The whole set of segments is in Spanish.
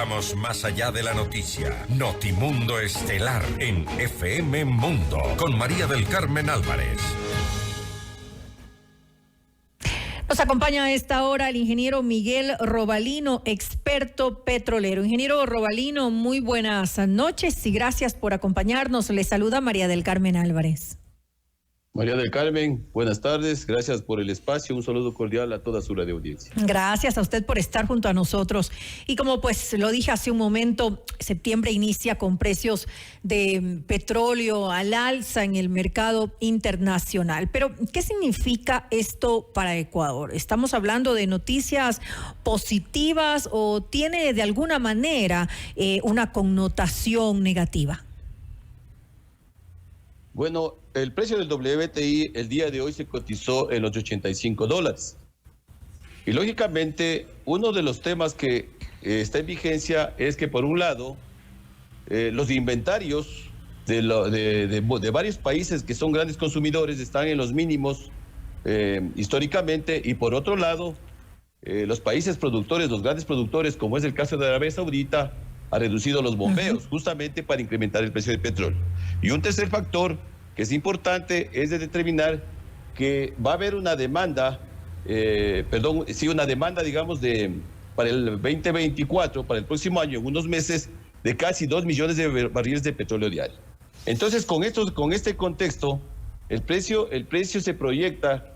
Vamos más allá de la noticia. Notimundo Estelar en FM Mundo con María del Carmen Álvarez. Nos acompaña a esta hora el ingeniero Miguel Robalino, experto petrolero. Ingeniero Robalino, muy buenas noches y gracias por acompañarnos. Le saluda María del Carmen Álvarez. María del Carmen, buenas tardes, gracias por el espacio, un saludo cordial a toda su radioaudiencia. Gracias a usted por estar junto a nosotros. Y como pues lo dije hace un momento, septiembre inicia con precios de petróleo al alza en el mercado internacional. Pero, ¿qué significa esto para Ecuador? ¿Estamos hablando de noticias positivas o tiene de alguna manera una connotación negativa? Bueno, el precio del WTI el día de hoy se cotizó en los $85. Y lógicamente, uno de los temas que está en vigencia es que, por un lado, los inventarios de varios países que son grandes consumidores están en los mínimos históricamente, y por otro lado, los países productores, los grandes productores, como es el caso de Arabia Saudita, ha reducido los bombeos justamente para incrementar el precio del petróleo. Y un tercer factor que es importante es de determinar que va a haber una demanda, digamos, para el 2024, para el próximo año, en unos meses, de casi 2 millones de barriles de petróleo diario. Entonces, con este contexto, el precio se proyecta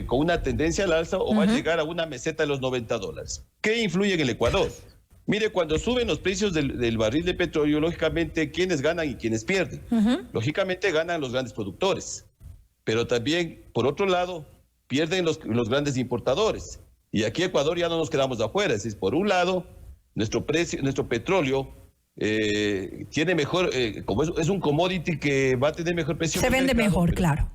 con una tendencia al alza o va a llegar a una meseta de los $90. ¿Qué influye en el Ecuador? Mire, cuando suben los precios del barril de petróleo, lógicamente, ¿quiénes ganan y quiénes pierden? Lógicamente ganan los grandes productores, pero también, por otro lado, pierden los grandes importadores. Y aquí Ecuador ya no nos quedamos de afuera. Es decir, por un lado, nuestro petróleo tiene mejor, como es un commodity que va a tener mejor precio. Se vende mejor, claro.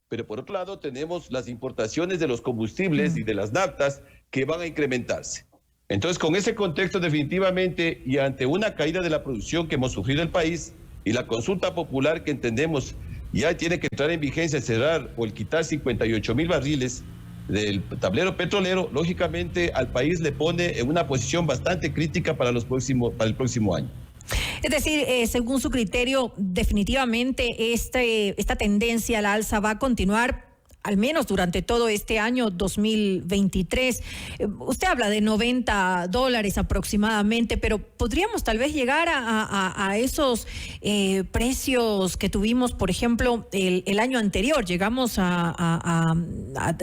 Pero por otro lado, tenemos las importaciones de los combustibles y de las naftas que van a incrementarse. Entonces, con ese contexto, definitivamente, y ante una caída de la producción que hemos sufrido el país y la consulta popular que entendemos ya tiene que entrar en vigencia, cerrar o el quitar 58,000 barriles del tablero petrolero, lógicamente al país le pone en una posición bastante crítica para el próximo año. Es decir, según su criterio, definitivamente esta tendencia al alza va a continuar al menos durante todo este año 2023. Usted habla de $90 aproximadamente, pero podríamos tal vez llegar a esos precios que tuvimos, por ejemplo, el año anterior. Llegamos a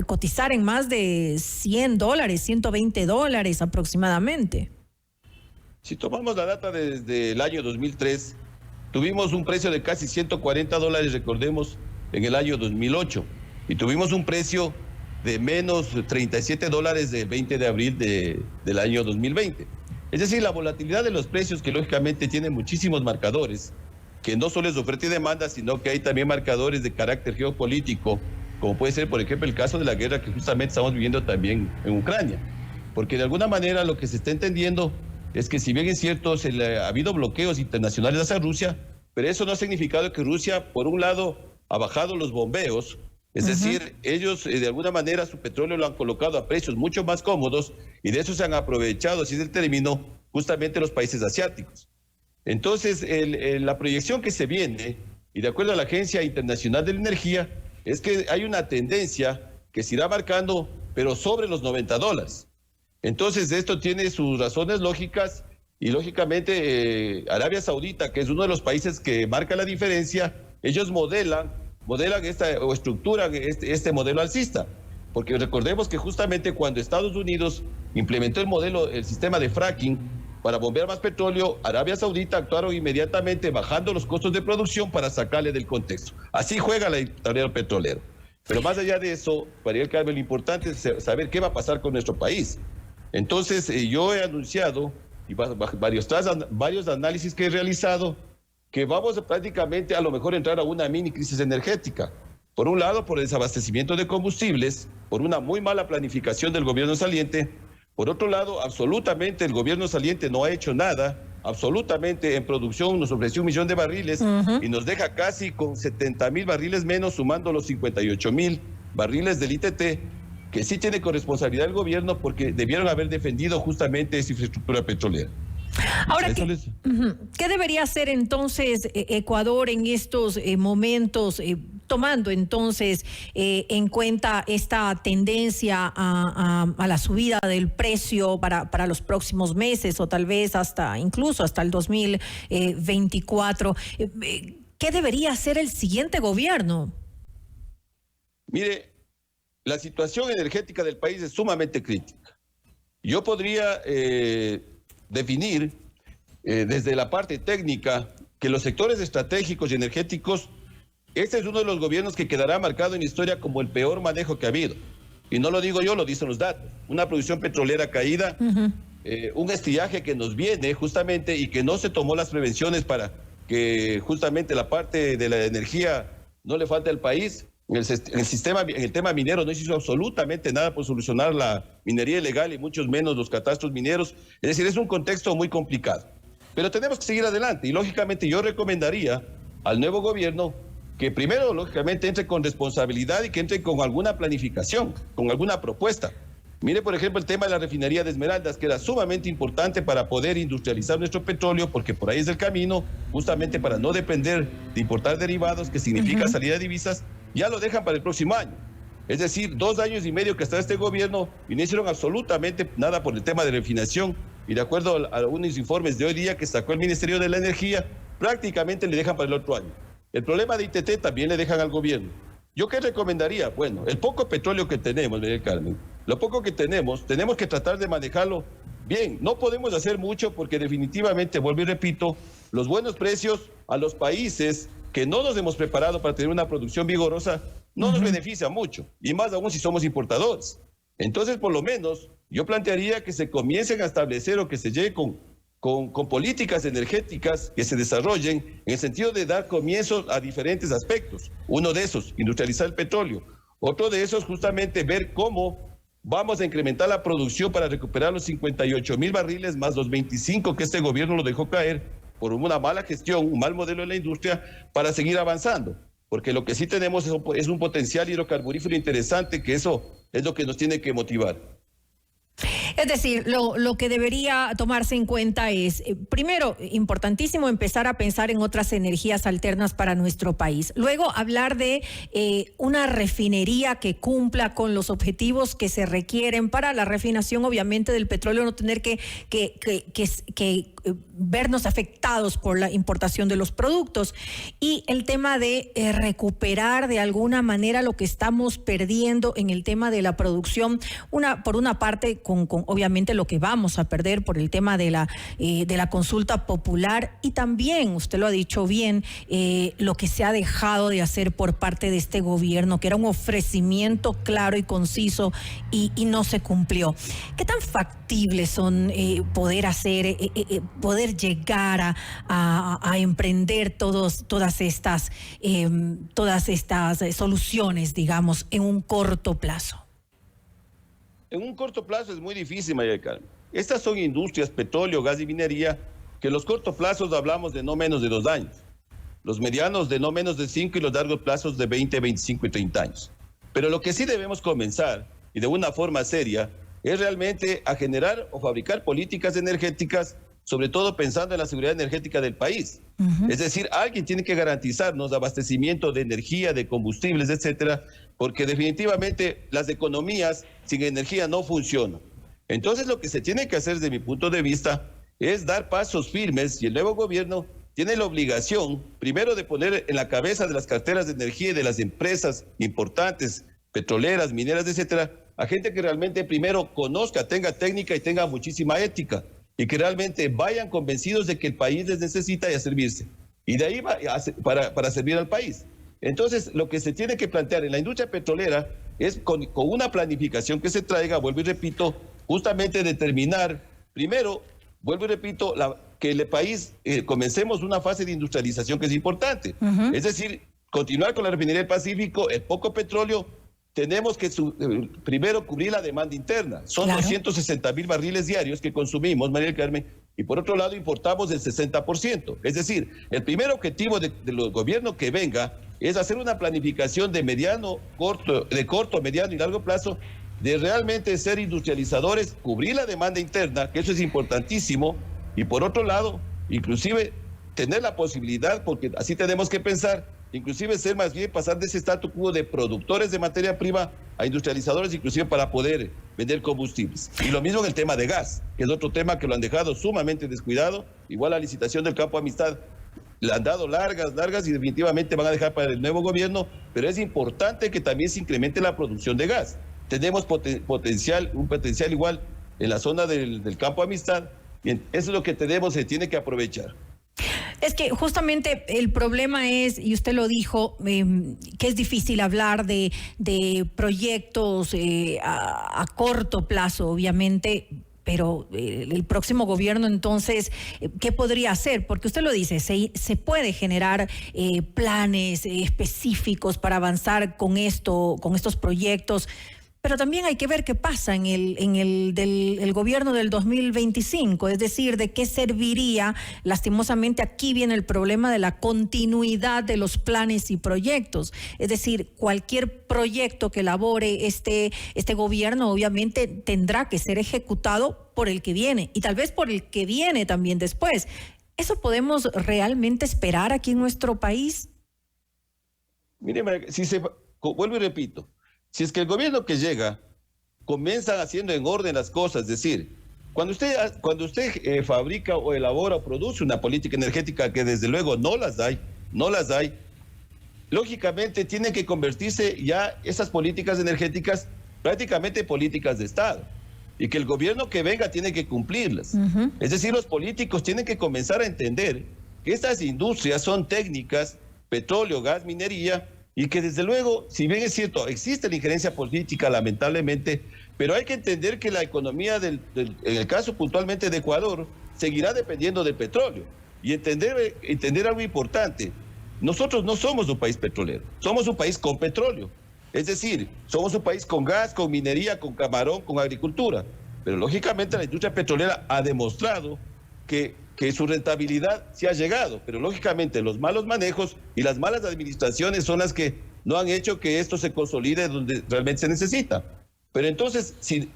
cotizar en más de $100, $120 aproximadamente. Si tomamos la data desde el año 2003, tuvimos un precio de casi $140, recordemos, en el año 2008. Y tuvimos un precio de menos $37 del 20 de abril del año 2020. Es decir, la volatilidad de los precios, que lógicamente tiene muchísimos marcadores, que no solo es oferta y demanda, sino que hay también marcadores de carácter geopolítico, como puede ser, por ejemplo, el caso de la guerra que justamente estamos viviendo también en Ucrania. Porque de alguna manera lo que se está entendiendo es que, si bien es cierto, ha habido bloqueos internacionales hacia Rusia, pero eso no ha significado que Rusia, por un lado, ha bajado los bombeos. Es decir, ellos de alguna manera su petróleo lo han colocado a precios mucho más cómodos, y de eso se han aprovechado, así es el término, justamente los países asiáticos. Entonces, la proyección que se viene, y de acuerdo a la Agencia Internacional de la Energía, es que hay una tendencia que se irá marcando, pero sobre los $90. Entonces, esto tiene sus razones lógicas, y lógicamente Arabia Saudita, que es uno de los países que marca la diferencia, ellos modelan estructuran este modelo alcista, porque recordemos que justamente cuando Estados Unidos implementó el sistema de fracking para bombear más petróleo, Arabia Saudita actuaron inmediatamente bajando los costos de producción para sacarle del contexto. Así juega el tablero petrolero. Pero más allá de eso, María del Carmen, lo importante es saber qué va a pasar con nuestro país. Entonces, yo he anunciado, y varios análisis que he realizado, que vamos prácticamente a lo mejor entrar a una mini crisis energética. Por un lado, por el desabastecimiento de combustibles, por una muy mala planificación del gobierno saliente. Por otro lado, absolutamente el gobierno saliente no ha hecho nada, absolutamente en producción nos ofreció 1 millón de barriles y nos deja casi con 70,000 barriles menos, sumando los 58,000 barriles del ITT, que sí tiene corresponsabilidad el gobierno porque debieron haber defendido justamente esa infraestructura petrolera. Ahora, ¿qué debería hacer entonces Ecuador en estos momentos, tomando entonces en cuenta esta tendencia a la subida del precio para los próximos meses o tal vez incluso hasta el 2024? ¿Qué debería hacer el siguiente gobierno? Mire, la situación energética del país es sumamente crítica. Yo podría definir desde la parte técnica que los sectores estratégicos y energéticos, este es uno de los gobiernos que quedará marcado en la historia como el peor manejo que ha habido. Y no lo digo yo, lo dicen los datos. Una producción petrolera caída, un estiaje que nos viene justamente y que no se tomó las prevenciones para que justamente la parte de la energía no le falte al país. En el tema minero no se hizo absolutamente nada por solucionar la minería ilegal y mucho menos los catastros mineros. Es decir, es un contexto muy complicado. Pero tenemos que seguir adelante y lógicamente yo recomendaría al nuevo gobierno que primero, lógicamente, entre con responsabilidad y que entre con alguna planificación, con alguna propuesta. Mire, por ejemplo, el tema de la refinería de Esmeraldas, que era sumamente importante para poder industrializar nuestro petróleo, porque por ahí es el camino, justamente para no depender de importar derivados, que significa salida de divisas, ya lo dejan para el próximo año. Es decir, 2 años y medio que está este gobierno y no hicieron absolutamente nada por el tema de refinación, y de acuerdo a algunos informes de hoy día que sacó el Ministerio de la Energía, prácticamente le dejan para el otro año. El problema de ITT también le dejan al gobierno. ¿Yo qué recomendaría? Bueno, el poco petróleo que tenemos, María Carmen, lo poco que tenemos que tratar de manejarlo bien. No podemos hacer mucho porque definitivamente, vuelvo y repito, los buenos precios a los países que no nos hemos preparado para tener una producción vigorosa no nos beneficia mucho, y más aún si somos importadores. Entonces, por lo menos, yo plantearía que se comiencen a establecer o que se llegue con políticas energéticas que se desarrollen en el sentido de dar comienzos a diferentes aspectos. Uno de esos, industrializar el petróleo. Otro de esos, justamente ver cómo vamos a incrementar la producción para recuperar los 58,000 barriles más los 25 que este gobierno lo dejó caer por una mala gestión, un mal modelo de la industria, para seguir avanzando. Porque lo que sí tenemos es un potencial hidrocarburífero interesante, que eso es lo que nos tiene que motivar. Es decir, lo que debería tomarse en cuenta es, primero, importantísimo empezar a pensar en otras energías alternas para nuestro país. Luego, hablar de una refinería que cumpla con los objetivos que se requieren para la refinación, obviamente, del petróleo, no tener que vernos afectados por la importación de los productos. Y el tema de recuperar de alguna manera lo que estamos perdiendo en el tema de la producción, por una parte con obviamente lo que vamos a perder por el tema de la consulta popular, y también, usted lo ha dicho bien, lo que se ha dejado de hacer por parte de este gobierno, que era un ofrecimiento claro y conciso y no se cumplió. ¿Qué tan factibles son poder llegar a emprender todas estas soluciones, digamos, en un corto plazo? En un corto plazo es muy difícil, María Carmen. Estas son industrias, petróleo, gas y minería, que en los cortos plazos hablamos de no menos de 2 años. Los medianos de no menos de 5 y los largos plazos de 20, 25 y 30 años. Pero lo que sí debemos comenzar, y de una forma seria, es realmente a generar o fabricar políticas energéticas, sobre todo pensando en la seguridad energética del país. Es decir, alguien tiene que garantizarnos abastecimiento de energía, de combustibles, etcétera, porque definitivamente las economías sin energía no funcionan. Entonces, lo que se tiene que hacer desde mi punto de vista es dar pasos firmes, y el nuevo gobierno tiene la obligación, primero, de poner en la cabeza de las carteras de energía y de las empresas importantes, petroleras, mineras, etcétera, a gente que realmente primero conozca, tenga técnica y tenga muchísima ética, y que realmente vayan convencidos de que el país les necesita y a servirse. Y de ahí va para servir al país. Entonces, lo que se tiene que plantear en la industria petrolera es con una planificación que se traiga, vuelvo y repito, justamente determinar, primero, vuelvo y repito, que el país comencemos una fase de industrialización que es importante. Es decir, continuar con la refinería del Pacífico, el poco petróleo. Tenemos que primero cubrir la demanda interna. Son 260,000 barriles diarios que consumimos, María del Carmen, y por otro lado importamos el 60%. Es decir, el primer objetivo del gobierno que venga es hacer una planificación de corto, mediano y largo plazo, de realmente ser industrializadores, cubrir la demanda interna, que eso es importantísimo, Y por otro lado, inclusive tener la posibilidad, porque así tenemos que pensar, inclusive ser más bien pasar de ese statu quo de productores de materia prima a industrializadores, inclusive para poder vender combustibles. Y lo mismo en el tema de gas, que es otro tema que lo han dejado sumamente descuidado. Igual la licitación del Campo Amistad le han dado largas y definitivamente van a dejar para el nuevo gobierno, pero es importante que también se incremente la producción de gas. Tenemos un potencial igual en la zona del Campo Amistad, y eso es lo que tenemos, se tiene que aprovechar. Es que justamente el problema es, y usted lo dijo, que es difícil hablar de proyectos a corto plazo, obviamente, pero el próximo gobierno entonces, ¿qué podría hacer? Porque usted lo dice, se puede generar planes específicos para avanzar con estos proyectos, pero también hay que ver qué pasa en el gobierno del 2025, es decir, de qué serviría. Lastimosamente aquí viene el problema de la continuidad de los planes y proyectos, es decir, cualquier proyecto que elabore este gobierno obviamente tendrá que ser ejecutado por el que viene y tal vez por el que viene también después. ¿Eso podemos realmente esperar aquí en nuestro país? Mire, vuelvo y repito, si es que el gobierno que llega comienza haciendo en orden las cosas, es decir, cuando usted fabrica o elabora o produce una política energética que desde luego no las hay, lógicamente tienen que convertirse ya esas políticas energéticas prácticamente políticas de Estado y que el gobierno que venga tiene que cumplirlas. Uh-huh. Es decir, los políticos tienen que comenzar a entender que estas industrias son técnicas, petróleo, gas, minería, y que desde luego, si bien es cierto, existe la injerencia política lamentablemente, pero hay que entender que la economía en el caso puntualmente de Ecuador seguirá dependiendo del petróleo. Y entender algo importante, nosotros no somos un país petrolero, somos un país con petróleo. Es decir, somos un país con gas, con minería, con camarón, con agricultura. Pero lógicamente la industria petrolera ha demostrado que su rentabilidad sí ha llegado, pero lógicamente los malos manejos y las malas administraciones son las que no han hecho que esto se consolide donde realmente se necesita. Pero entonces, si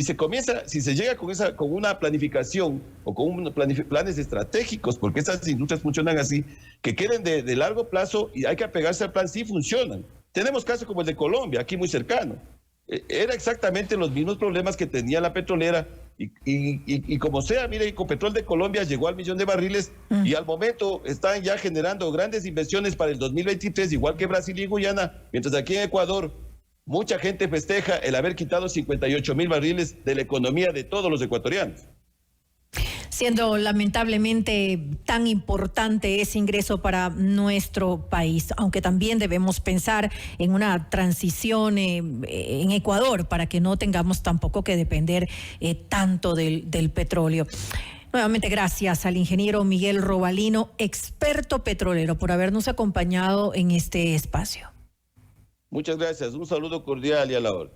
se llega con una planificación o con planes estratégicos, porque estas industrias funcionan así, que queden de largo plazo y hay que apegarse al plan, sí funcionan. Tenemos casos como el de Colombia, aquí muy cercano. Era exactamente los mismos problemas que tenía la petrolera y como sea, mire, Ecopetrol de Colombia llegó al 1 millón de barriles y al momento están ya generando grandes inversiones para el 2023, igual que Brasil y Guyana, mientras aquí en Ecuador mucha gente festeja el haber quitado 58,000 barriles de la economía de todos los ecuatorianos. Siendo lamentablemente tan importante ese ingreso para nuestro país, aunque también debemos pensar en una transición en Ecuador para que no tengamos tampoco que depender tanto del petróleo. Nuevamente gracias al ingeniero Miguel Robalino, experto petrolero, por habernos acompañado en este espacio. Muchas gracias, un saludo cordial y a la hora.